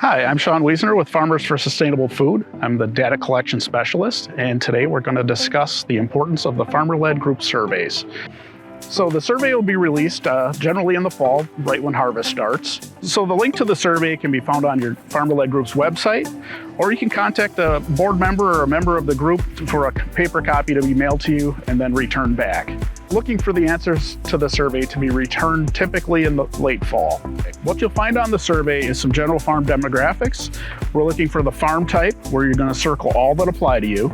Hi, I'm Sean Wiesner with Farmers for Sustainable Food. I'm the data collection specialist, and today we're going to discuss the importance of the farmer-led group surveys. So the survey will be released generally in the fall, right when harvest starts. So the link to the survey can be found on your farmer-led group's website, or you can contact a board member or a member of the group for a paper copy to be mailed to you and then returned back. Looking for the answers to the survey to be returned typically in the late fall. What you'll find on the survey is some general farm demographics. We're looking for the farm type, where you're going to circle all that apply to you.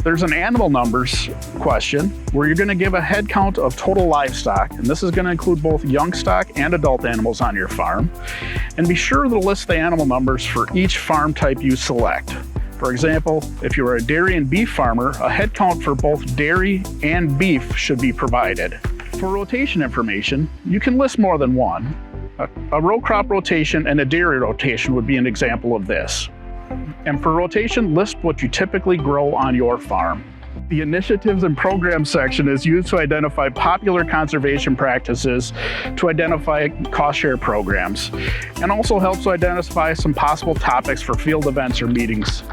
There's an animal numbers question where you're going to give a head count of total livestock, and this is going to include both young stock and adult animals on your farm. And be sure to list the animal numbers for each farm type you select. For example, if you're a dairy and beef farmer, a head count for both dairy and beef should be provided. For rotation information, you can list more than one. A row crop rotation and a dairy rotation would be an example of this. And for rotation, list what you typically grow on your farm. The initiatives and programs section is used to identify popular conservation practices, to identify cost share programs, and also helps to identify some possible topics for field events or meetings.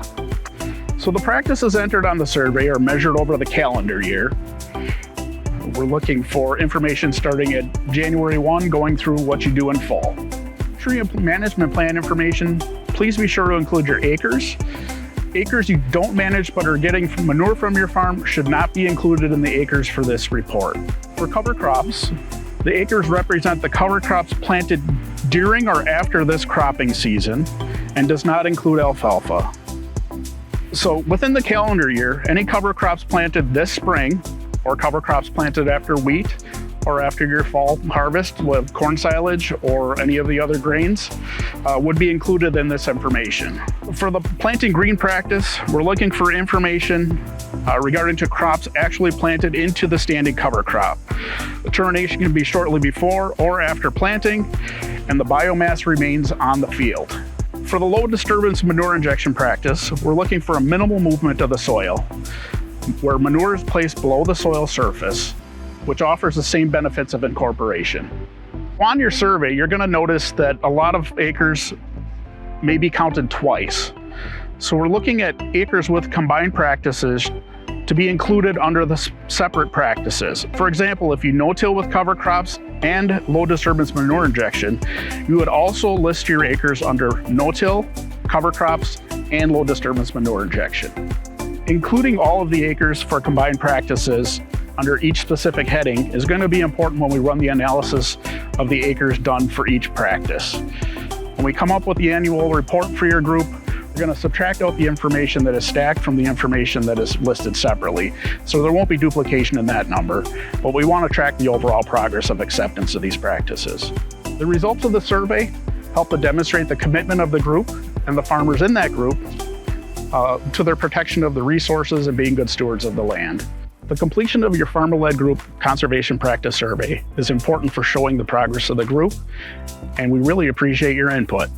So the practices entered on the survey are measured over the calendar year. We're looking for information starting at January 1, going through what you do in fall. Tree management plan information, please be sure to include your acres. Acres you don't manage but are getting manure from your farm should not be included in the acres for this report. For cover crops, the acres represent the cover crops planted during or after this cropping season and does not include alfalfa. So within the calendar year, any cover crops planted this spring or cover crops planted after wheat or after your fall harvest with corn silage or any of the other grains would be included in this information. For the planting green practice, we're looking for information regarding to crops actually planted into the standing cover crop. The termination can be shortly before or after planting, and the biomass remains on the field. For the low disturbance manure injection practice, we're looking for a minimal movement of the soil, where manure is placed below the soil surface, which offers the same benefits of incorporation. On your survey, you're going to notice that a lot of acres may be counted twice. So we're looking at acres with combined practices to be included under the separate practices. For example, if you no-till with cover crops and low disturbance manure injection, you would also list your acres under no-till, cover crops, and low disturbance manure injection. Including all of the acres for combined practices under each specific heading is going to be important when we run the analysis of the acres done for each practice. When we come up with the annual report for your group, we're going to subtract out the information that is stacked from the information that is listed separately. So there won't be duplication in that number, but we want to track the overall progress of acceptance of these practices. The results of the survey help to demonstrate the commitment of the group and the farmers in that group to their protection of the resources and being good stewards of the land. The completion of your farmer-led group conservation practice survey is important for showing the progress of the group, and we really appreciate your input.